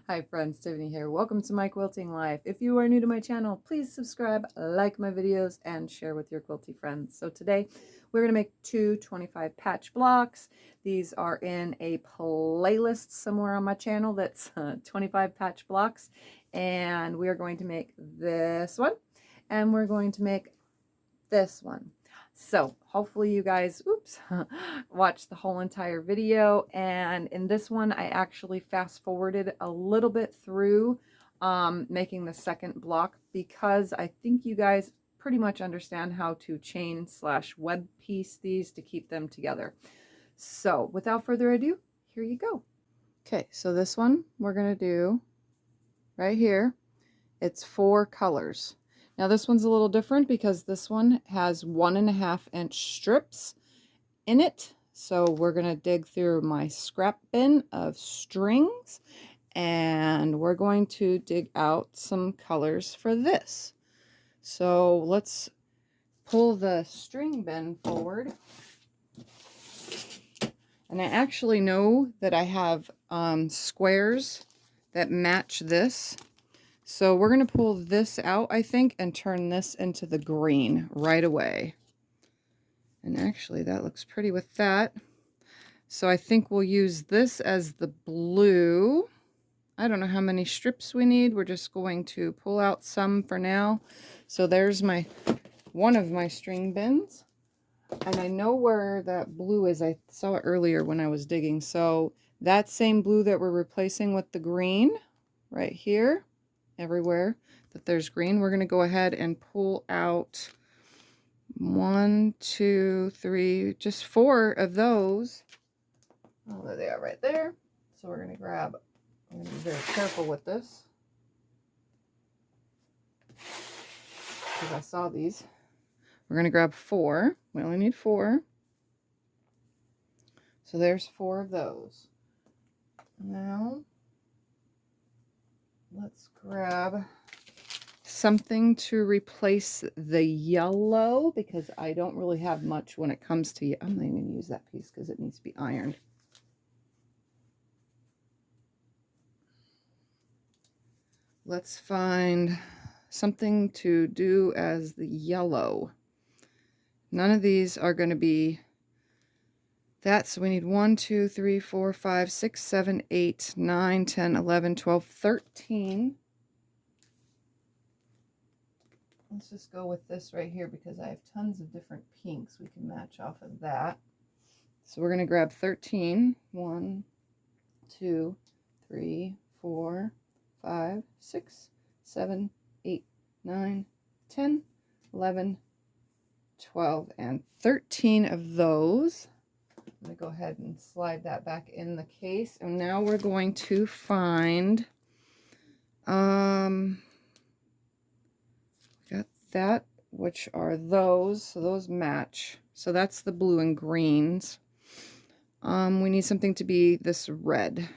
Hi friends, Tiffany here. Welcome to my quilting life. If you are new to my channel, please subscribe, like my videos, and share with your quilty friends. So today we're going to make two 25 patch blocks. These are in a playlist somewhere on my channel that's 25 patch blocks. And we are going to make this one, and we're going to make this one. So hopefully you guys, watch the whole entire video. And in this one, I actually fast forwarded a little bit through making the second block because I think you guys pretty much understand how to chain / web piece these to keep them together. So without further ado, here you go. Okay, so this one we're gonna do right here. It's 4 colors. Now this one's a little different because this one has 1.5 inch strips in it. So we're going to dig through my scrap bin of strings and we're going to dig out some colors for this. So let's pull the string bin forward. And I actually know that I have squares that match this. So we're going to pull this out, I think, and turn this into the green right away. And actually, that looks pretty with that. So I think we'll use this as the blue. I don't know how many strips we need. We're just going to pull out some for now. So there's one of my string bins. And I know where that blue is. I saw it earlier when I was digging. So that same blue that we're replacing with the green right here, everywhere that there's green, we're going to go ahead and pull out 1, 2, 3, just 4 of those. Oh, there they are right there. So we're going to grab, I'm going to be very careful with this because I saw these. We're going to grab 4. We only need 4. So there's 4 of those. Now, let's grab something to replace the yellow because I don't really have much when it comes to, I'm not even going to use that piece because it needs to be ironed. Let's find something to do as the yellow. None of these are going to be that, so we need 1, 2, 3, 4, 5, 6, 7, 8, 9, 10, 11, 12, 13. Let's just go with this right here because I have tons of different pinks we can match off of that. So we're going to grab 13. 1, 2, 3, 4, 5, 6, 7, 8, 9, 10, 11, 12, and 13 of those. I'm going to go ahead and slide that back in the case. And now we're going to find, got that, which are those. So those match. So that's the blue and greens. We need something to be this red.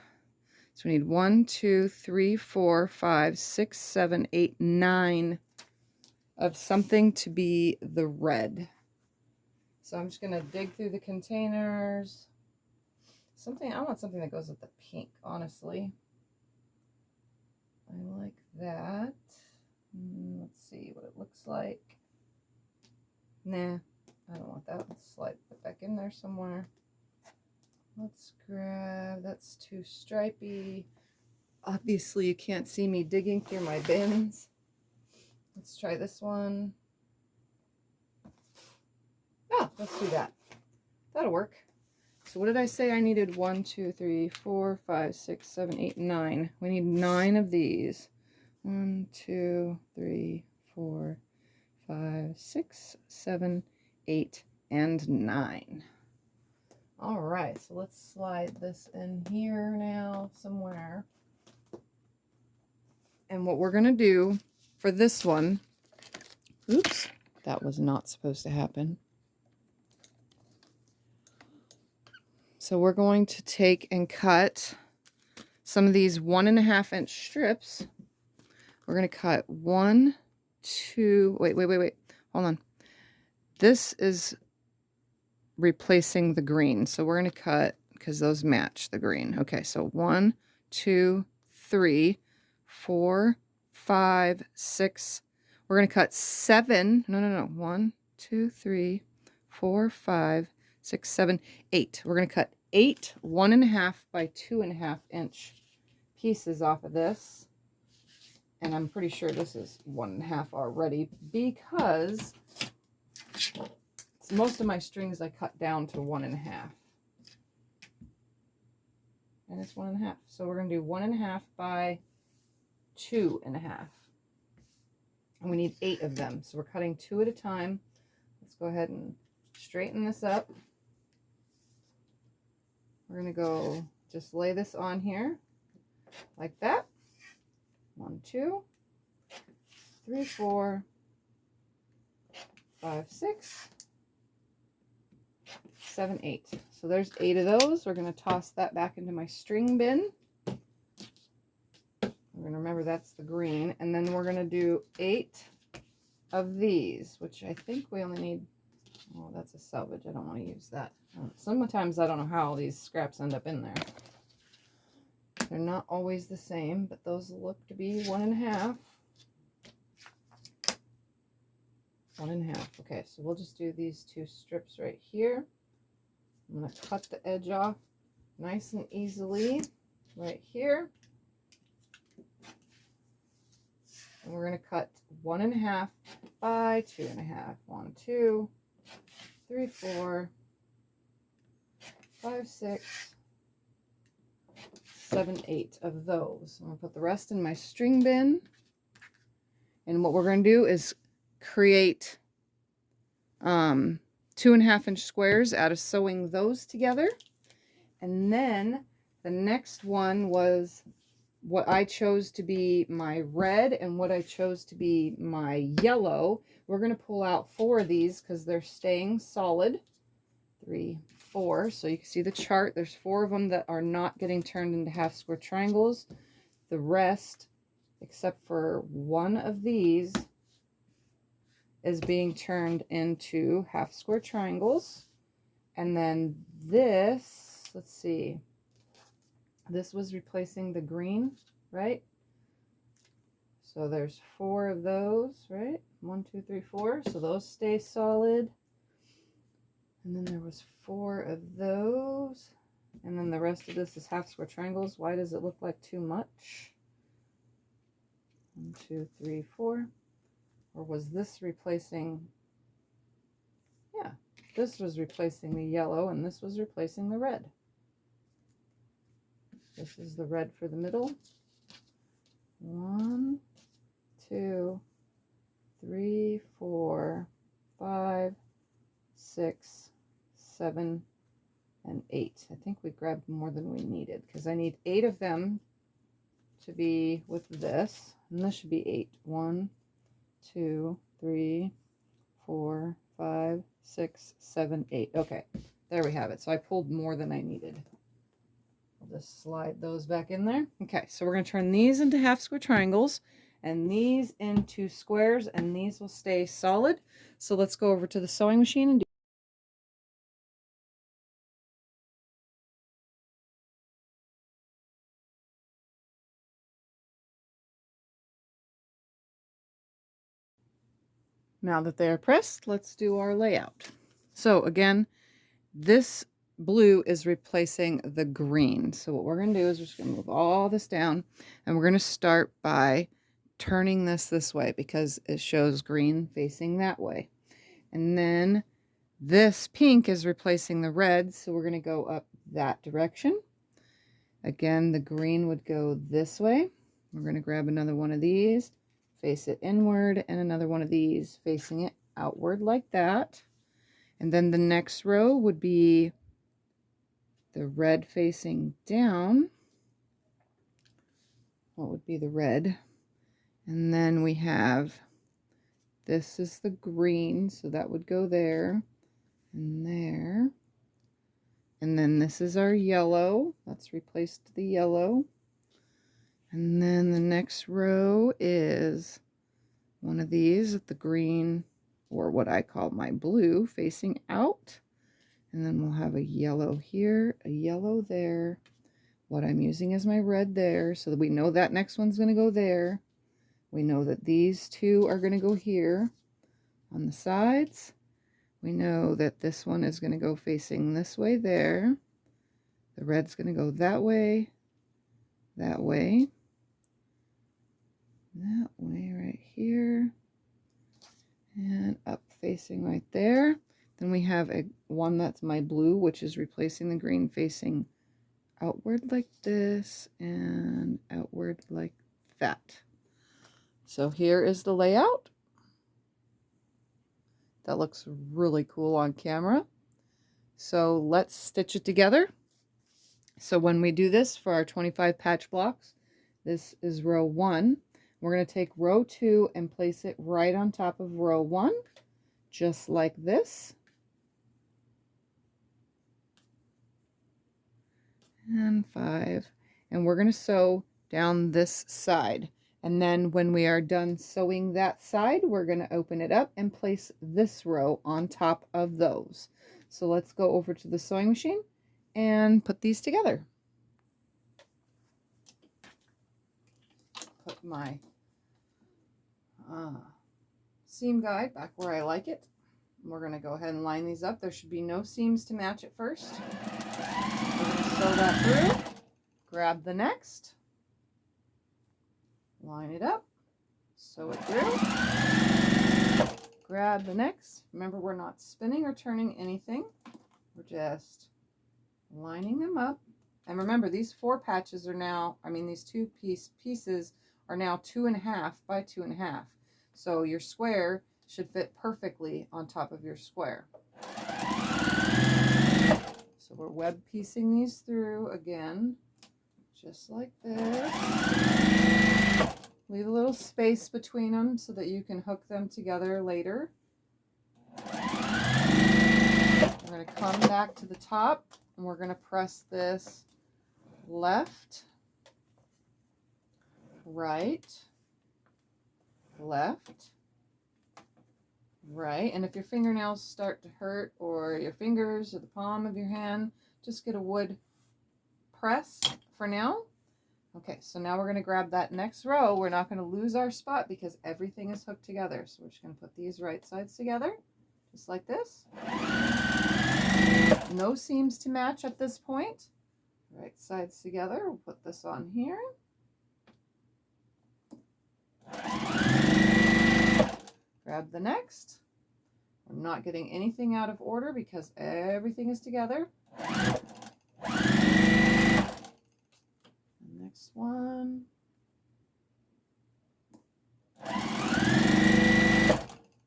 So we need 1, 2, 3, 4, 5, 6, 7, 8, 9 of something to be the red. So I'm just going to dig through the containers. I want something that goes with the pink, honestly. I like that. Let's see what it looks like. Nah, I don't want that. Let's slide it back in there somewhere. Let's grab, that's too stripy. Obviously you can't see me digging through my bins. Let's try this one. Ah, let's do that. That'll work. So what did I say I needed? 1, 2, 3, 4, 5, 6, 7, 8, 9. We need 9 of these. 1, 2, 3, 4, 5, 6, 7, 8, and 9. All right, so let's slide this in here now somewhere. And what we're going to do for this one, oops, that was not supposed to happen. So we're going to take and cut some of these 1.5 inch strips. We're going to cut 1, 2, wait, hold on. This is replacing the green. So we're going to cut, because those match the green. Okay, so 1, 2, 3, 4, 5, 6. We're going to cut 7. No. 1, 2, 3, 4, 5, 6, 7, 8. We're going to cut 8 1.5 by 2.5 inch pieces off of this. And I'm pretty sure this is 1.5 already because most of my strings I cut down to 1.5. And it's 1.5. So we're going to do 1.5 by 2.5. And we need 8 of them. So we're cutting 2 at a time. Let's go ahead and straighten this up. We're going to go just lay this on here like that. 1, 2, 3, 4, 5, 6, 7, 8. So there's 8 of those. We're going to toss that back into my string bin. We're going to remember that's the green. And then we're going to do 8 of these, which I think we only need. Oh, that's a salvage. I don't want to use that. Sometimes I don't know how these scraps end up in there. They're not always the same, but those look to be 1.5. 1.5. Okay, so we'll just do these 2 strips right here. I'm going to cut the edge off nice and easily right here. And we're going to cut 1.5 by 2.5. 1, 2, 3, 4, 5, 6, 7, 8 of those. I'm going to put the rest in my string bin. And what we're going to do is create 2.5 inch squares out of sewing those together. And then the next one was what I chose to be my red and what I chose to be my yellow. We're going to pull out 4 of these because they're staying solid. 3, 4. So you can see the chart. There's 4 of them that are not getting turned into half square triangles. The rest, except for 1 of these, is being turned into half square triangles. And then this, let's see, this was replacing the green, right? So there's 4 of those, right? 1, 2, 3, 4. So those stay solid. And then there was 4 of those. And then the rest of this is half square triangles. Why does it look like too much? 1, 2, 3, 4. Or was this replacing? Yeah, this was replacing the yellow and this was replacing the red. This is the red for the middle. 1, 2, 3, 4, 5, 6, 7, and 8. I think we grabbed more than we needed because I need 8 of them to be with this. And this should be 8. 1, 2, 3, 4, 5, 6, 7, 8. Okay, there we have it. So I pulled more than I needed. I'll just slide those back in there. Okay, so we're going to turn these into half square triangles and these into squares, and these will stay solid. So let's go over to the sewing machine and do. Now that they are pressed, let's do our layout. So again, this blue is replacing the green. So what we're going to do is we're just going to move all this down, and we're going to start by turning this way because it shows green facing that way. And then this pink is replacing the red, so we're going to go up that direction. Again, the green would go this way. We're going to grab another one of these, face it inward, and another one of these facing it outward like that. And then the next row would be the red facing down. What would be the red? And then we have, this is the green, so that would go there and there. And then this is our yellow. That's replaced the yellow. And then the next row is one of these with the green, or what I call my blue, facing out. And then we'll have a yellow here, a yellow there, What I'm using is my red there, so that we know that next one's going to go there. We know that these two are going to go here on the sides. We know that this one is going to go facing this way there. The red's going to go that way right here, and up facing right there. Then we have one that's my blue, which is replacing the green, facing outward like this and outward like that. So here is the layout. That looks really cool on camera. So let's stitch it together. So when we do this for our 25 patch blocks, this is row 1. We're going to take row 2 and place it right on top of row 1, just like this. And 5. And we're going to sew down this side. And then when we are done sewing that side, we're going to open it up and place this row on top of those. So let's go over to the sewing machine and put these together. Put my seam guide back where I like it. We're going to go ahead and line these up. There should be no seams to match at first. We're going to sew that through, grab the next, line it up, sew it through, grab the next. Remember, we're not spinning or turning anything. We're just lining them up. And remember, these 4 patches are now, these 2 pieces are now 2.5 by 2.5. So your square should fit perfectly on top of your square. So we're web piecing these through again, just like this. Leave a little space between them so that you can hook them together later. We're going to come back to the top and we're going to press this left, right, left, right. And if your fingernails start to hurt, or your fingers or the palm of your hand, just get a wood press for now. Okay, so now we're going to grab that next row. We're not going to lose our spot because everything is hooked together. So we're just going to put these right sides together, just like this. No seams to match at this point. Right sides together. We'll put this on here. Grab the next. I'm not getting anything out of order because everything is together. Next one.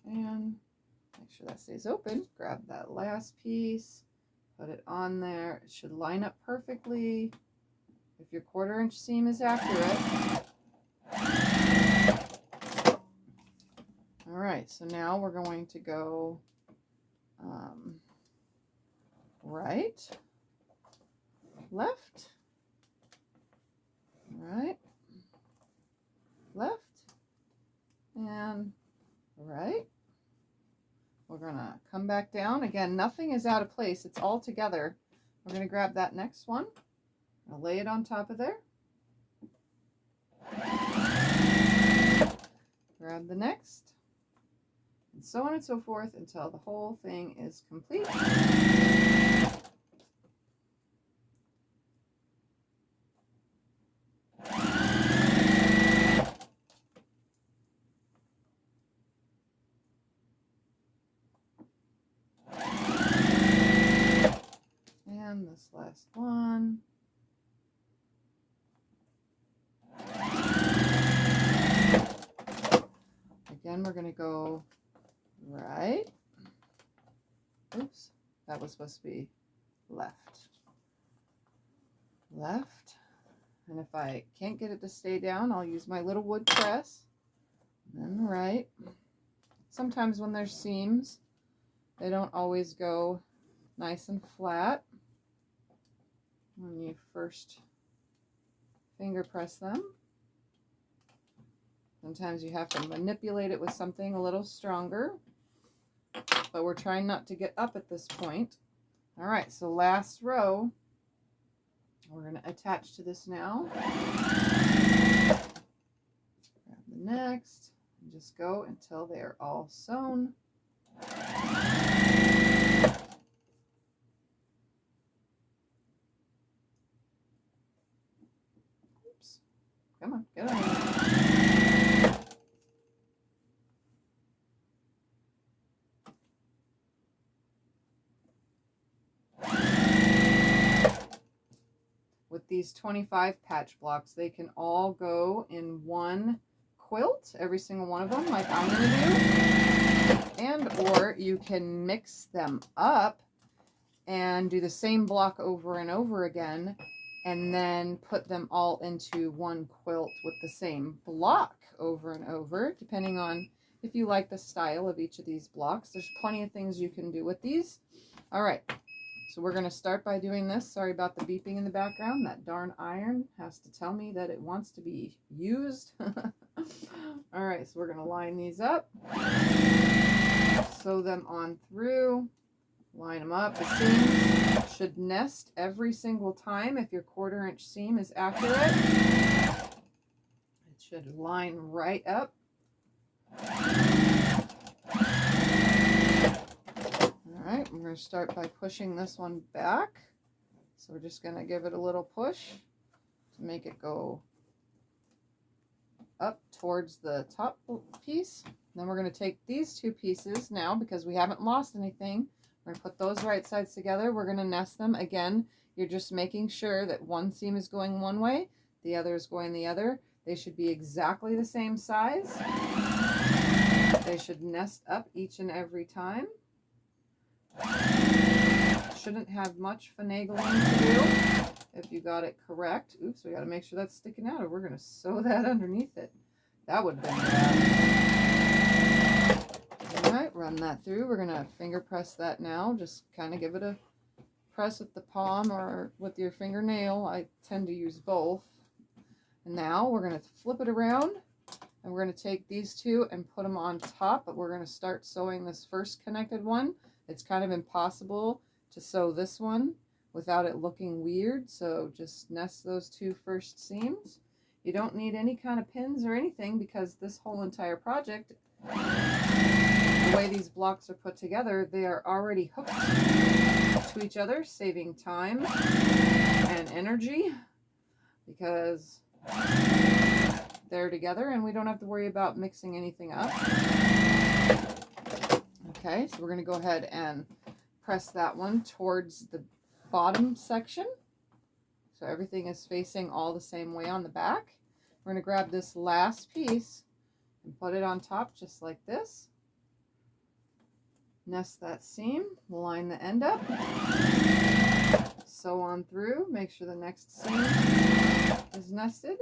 And make sure that stays open. Grab that last piece, put it on there. It should line up perfectly if your 1/4 inch seam is accurate. All right, so now we're going to go right, left, right, left, and right. We're going to come back down. Again, nothing is out of place. It's all together. We're going to grab that next one. I'll lay it on top of there. Grab the next. And so on and so forth until the whole thing is complete. And this last one. Again, we're going to go right. Oops, that was supposed to be left. Left. And if I can't get it to stay down, I'll use my little wood press. And then right. Sometimes when there's seams, they don't always go nice and flat when you first finger press them. Sometimes you have to manipulate it with something a little stronger, but we're trying not to get up at this point. All right, so last row, We're going to attach to this now. Grab the next and just go until they're all sewn. Oops. Come on, get on. With these 25 patch blocks, they can all go in one quilt, every single one of them, like I'm going to do. And or you can mix them up and do the same block over and over again, and then put them all into one quilt with the same block over and over, depending on if you like the style of each of these blocks. There's plenty of things you can do with these. All right. So we're going to start by doing this. Sorry about the beeping in the background. That darn iron has to tell me that it wants to be used. All right, so we're going to line these up, sew them on through, line them up. The seams should nest every single time if your 1/4 inch seam is accurate. It should line right up. All right, we're going to start by pushing this one back. So we're just going to give it a little push to make it go up towards the top piece. Then we're going to take these 2 pieces now, because we haven't lost anything. We're going to put those right sides together. We're going to nest them. Again, you're just making sure that one seam is going one way, the other is going the other. They should be exactly the same size. They should nest up each and every time. Shouldn't have much finagling to do if you got it correct. Oops, we got to make sure that's sticking out, or we're going to sew that underneath it. That would have been bad. All right, run that through. We're going to finger press that now. Just kind of give it a press with the palm or with your fingernail. I tend to use both. And now we're going to flip it around, and we're going to take these 2 and put them on top, but we're going to start sewing this first connected one. It's kind of impossible to sew this one without it looking weird, so just nest those 2 first seams. You don't need any kind of pins or anything, because this whole entire project, the way these blocks are put together, they are already hooked to each other, saving time and energy, because they're together and we don't have to worry about mixing anything up. Okay, so we're going to go ahead and press that one towards the bottom section, so everything is facing all the same way on the back. We're going to grab this last piece and put it on top just like this. Nest that seam, line the end up, sew on through, make sure the next seam is nested.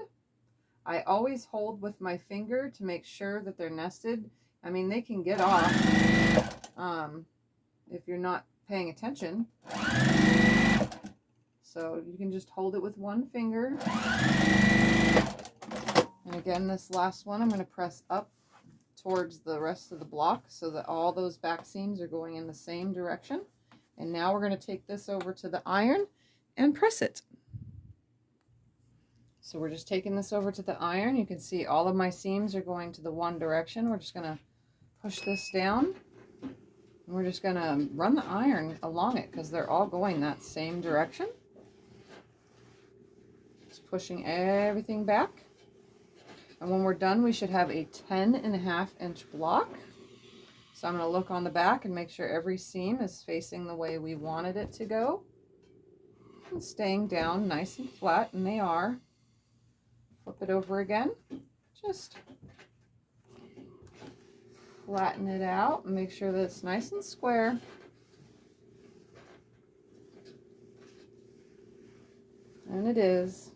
I always hold with my finger to make sure that they're nested. I mean, they can get off if you're not paying attention. So you can just hold it with one finger. And again, this last one, I'm going to press up towards the rest of the block so that all those back seams are going in the same direction. And now we're going to take this over to the iron and press it. So we're just taking this over to the iron. You can see all of my seams are going to the one direction. We're just going to push this down, and we're just going to run the iron along it because they're all going that same direction. Just pushing everything back. And when we're done, we should have a 10.5 inch block. So I'm going to look on the back and make sure every seam is facing the way we wanted it to go, and staying down nice and flat, and they are. Flip it over again, just flatten it out and make sure that it's nice and square. And it is.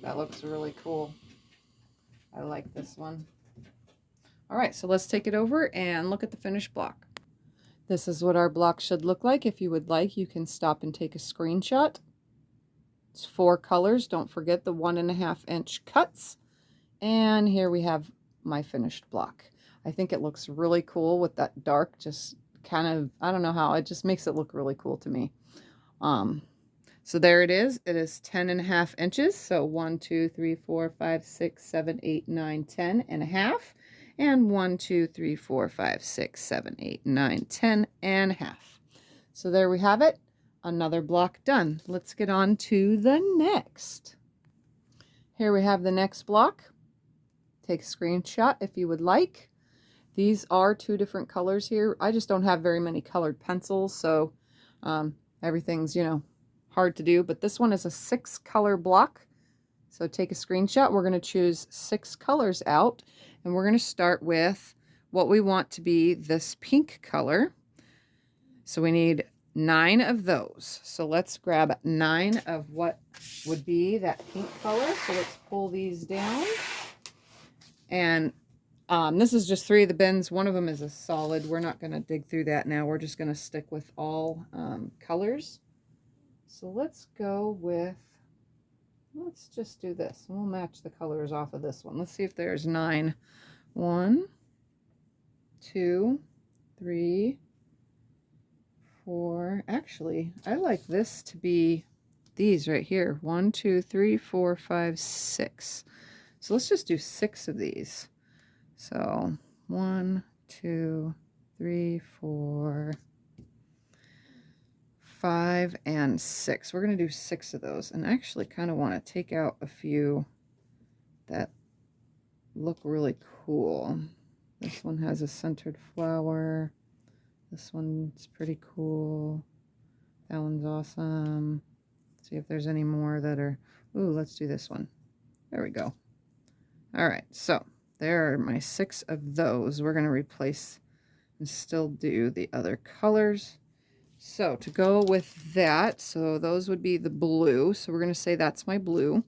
That looks really cool. I like this one. All right, so let's take it over and look at the finished block. This is what our block should look like. If you would like, you can stop and take a screenshot. It's 4 colors. Don't forget the 1.5 inch cuts. And here we have my finished block. I think it looks really cool with that dark, just kind of, I don't know how, it just makes it look really cool to me. So there it is. It is 10.5 inches. So 1, 2, 3, 4, 5, 6, 7, 8, 9, 10.5. And 1, 2, 3, 4, 5, 6, 7, 8, 9, 10.5. So there we have it. Another block done. Let's get on to the next. Here we have the next block. Take a screenshot if you would like. These are 2 different colors here. I just don't have very many colored pencils, so everything's, you know, hard to do. But this one is a 6 color block. So take a screenshot. We're going to choose 6 colors out, and we're going to start with what we want to be this pink color. So we need 9 of those. So let's grab 9 of what would be that pink color. So let's pull these down. And this is just 3 of the bins. One of them is a solid. We're not going to dig through that now. We're just going to stick with all colors. So let's go with, let's just do this. We'll match the colors off of this one. Let's see if there's 9. 1, 2, 3, 4. Actually, I like this to be these right here. 1, 2, 3, 4, 5, 6. So let's just do 6 of these. So 1, 2, 3, 4, 5, and 6. We're going to do 6 of those, and I actually kind of want to take out a few that look really cool. This one has a centered flower. This one's pretty cool. That one's awesome. Let's see if there's any more that are, ooh, let's do this one. There we go. All right, so there are my 6 of those. We're going to replace and still do the other colors. So to go with that, so those would be the blue. So we're going to say that's my blue.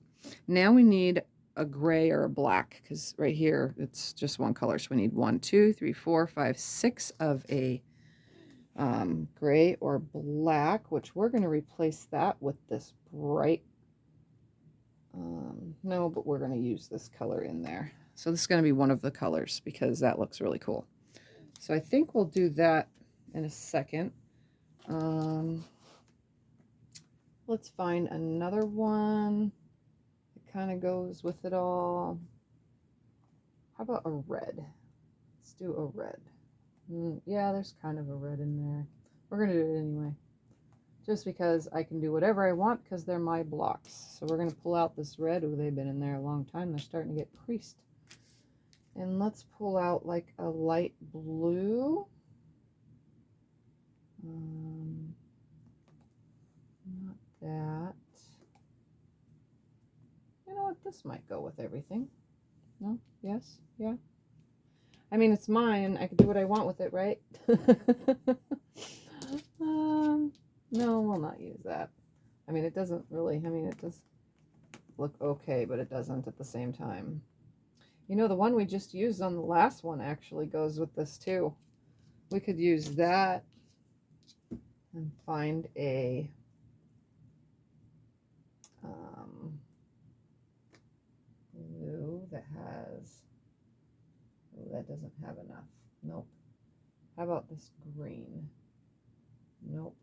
Now we need a gray or a black, because right here it's just one color. So we need 1, 2, 3, 4, 5, 6 of a gray or black, which we're going to replace that with this bright, no, but we're going to use this color in there. So this is going to be one of the colors because that looks really cool. So I think we'll do that in a second. Let's find another one that kind of goes with it all. How about a red? Let's do a red. Yeah, there's kind of a red in there. We're going to do it anyway. Just because I can do whatever I want because they're my blocks. So we're going to pull out this red. Oh, they've been in there a long time. They're starting to get creased. And let's pull out like a light blue. Not that. You know what? This might go with everything. No? Yes? Yeah? I mean, it's mine. I can do what I want with it, right? No, we'll not use that. I mean, it doesn't really, I mean, it does look okay, but it doesn't at the same time. You know, the one we just used on the last one actually goes with this too. We could use that and find a blue that has, oh, that doesn't have enough. Nope. How about this green? Nope.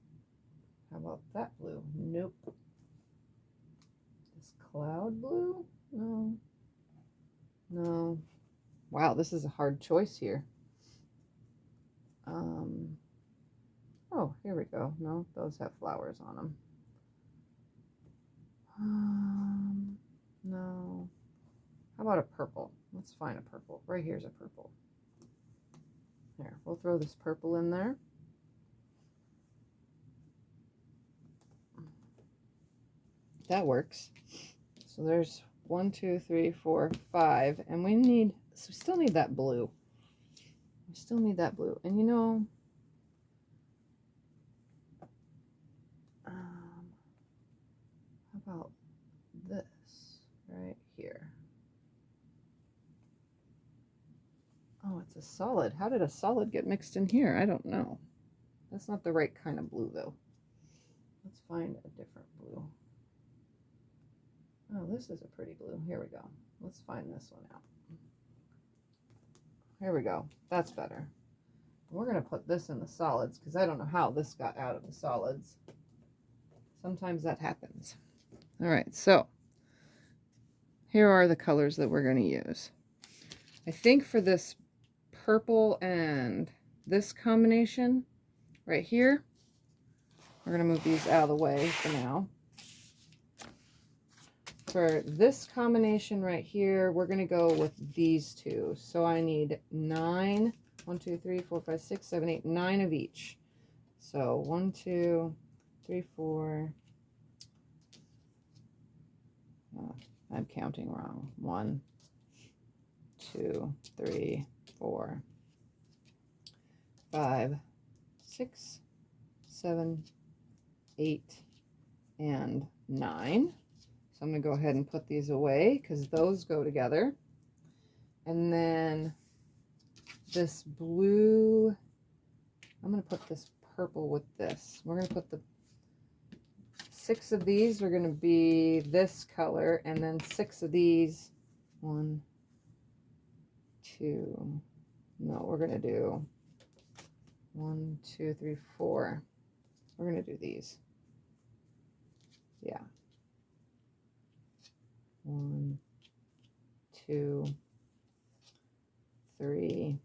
How about that blue? Nope. This cloud blue? No. No. Wow, this is a hard choice here. Oh, here we go. No, those have flowers on them. No. How about a purple? Let's find a purple. Right here's a purple. Here, we'll throw this purple in there. That works. So there's 1, 2, 3, 4, 5, and we need, so we still need that blue. We still need that blue. And you know, how about this right here? Oh, it's a solid. How did a solid get mixed in here? I don't know. That's not the right kind of blue though. Let's find a different blue. Oh, this is a pretty blue. Here we go. Let's find this one out. Here we go. That's better. We're going to put this in the solids because I don't know how this got out of the solids. Sometimes that happens. All right, so here are the colors that we're going to use. I think for this purple and this combination right here, we're going to move these out of the way for now. For this combination right here, we're going to go with these two. So I need 9, 1, 2, 3, 4, 5, 6, 7, 8, 9 of each. So 1, 2, 3, 4. I'm counting wrong. 1, 2, 3, 4, 5, 6, 7, 8, and 9. So I'm going to go ahead and put these away because those go together. And then this blue, I'm going to put this purple with this. We're going to put the 6 of these are going to be this color, and then 6 of these, 1, 2, no, we're going to do 1, 2, 3, 4. We're going to do these. Yeah. 1, 2, 3,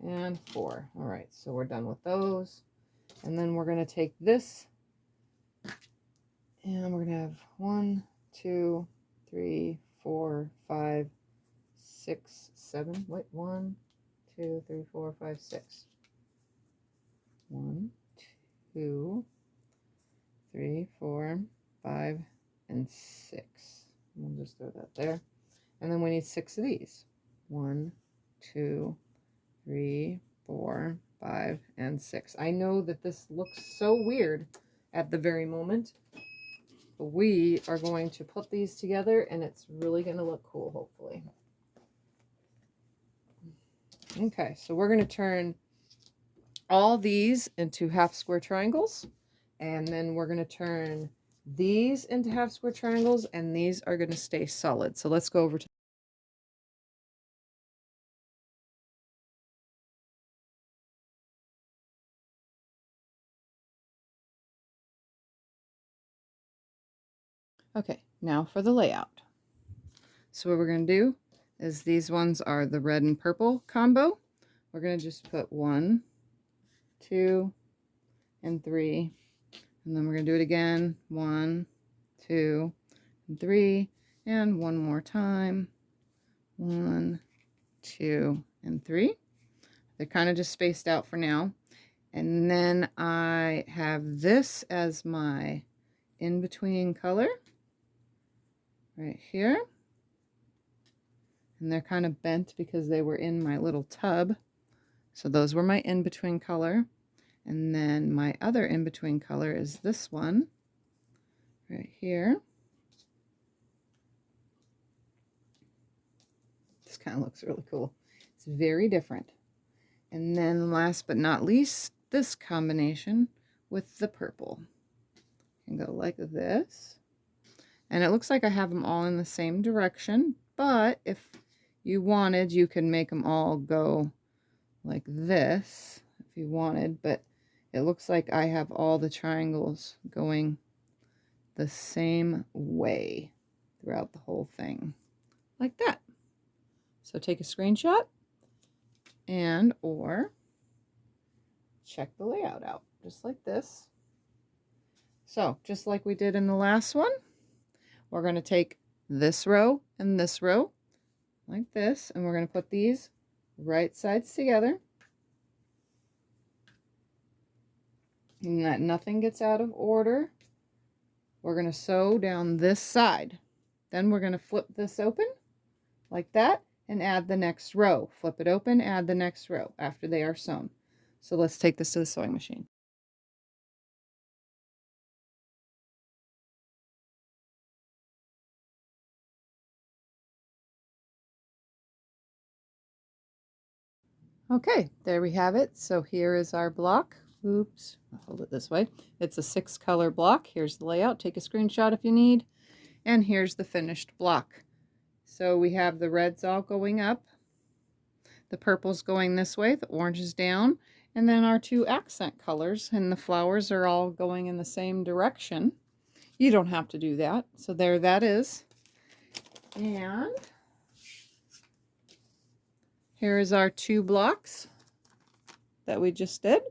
and 4. All right, so we're done with those. And then we're going to take this and we're going to have 1, 2, 3, 4, 5, 6, 7. Wait, 1, 2, 3, 4, 5, 6. 1, 2, 3, 4, 5, and 6. We'll just throw that there. And then we need 6 of these. 1, 2, 3, 4, 5, and 6. I know that this looks so weird at the very moment, but we are going to put these together and it's really going to look cool, hopefully. Okay, so we're going to turn all these into half square triangles, and then we're going to turn these into half square triangles, and these are going to stay solid. So let's go over to okay, now for the layout. So what we're going to do is these ones are the red and purple combo. We're going to just put 1, 2, and 3, and then we're going to do it again, 1, 2, and 3, and one more time, 1, 2, and 3. They're kind of just spaced out for now. And then I have this as my in-between color right here. And they're kind of bent because they were in my little tub. So those were my in-between color. And then my other in-between color is this one right here. This kind of looks really cool. It's very different. And then last but not least, this combination with the purple. You can go like this. And it looks like I have them all in the same direction, but if you wanted, you can make them all go like this if you wanted, but it looks like I have all the triangles going the same way throughout the whole thing, like that. So take a screenshot and or check the layout out, just like this. So just like we did in the last one, we're going to take this row and this row like this, and we're going to put these right sides together, and that nothing gets out of order. We're going to sew down this side. Then we're going to flip this open like that and add the next row. Flip it open, add the next row after they are sewn. So let's take this to the sewing machine. Okay, there we have it. So here is our block. Oops, I'll hold it this way. It's a 6-color block. Here's the layout. Take a screenshot if you need. And here's the finished block. So we have the reds all going up, the purple's going this way, the orange is down, and then our 2 accent colors, and the flowers are all going in the same direction. You don't have to do that. So there that is. And here is our 2 blocks that we just did.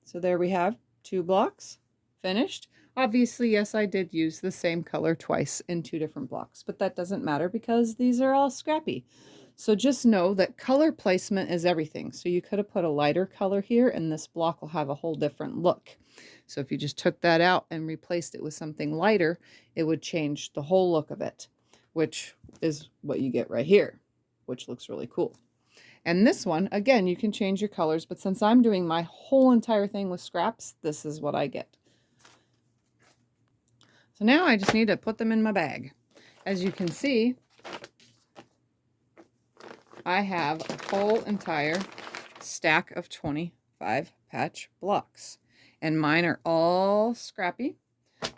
So there we have 2 blocks finished. Obviously, yes, I did use the same color twice in 2 different blocks, but that doesn't matter because these are all scrappy. So just know that color placement is everything. So you could have put a lighter color here and this block will have a whole different look. So if you just took that out and replaced it with something lighter, it would change the whole look of it, which is what you get right here, which looks really cool. And this one, again, you can change your colors, but since I'm doing my whole entire thing with scraps, this is what I get. So now I just need to put them in my bag. As you can see, I have a whole entire stack of 25 patch blocks. And mine are all scrappy.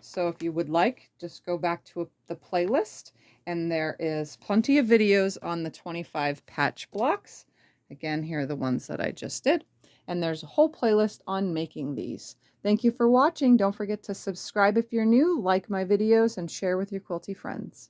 So if you would like, just go back to the playlist. And there is plenty of videos on the 25 patch blocks. Again, here are the ones that I just did. And there's a whole playlist on making these. Thank you for watching. Don't forget to subscribe if you're new, like my videos, and share with your quilty friends.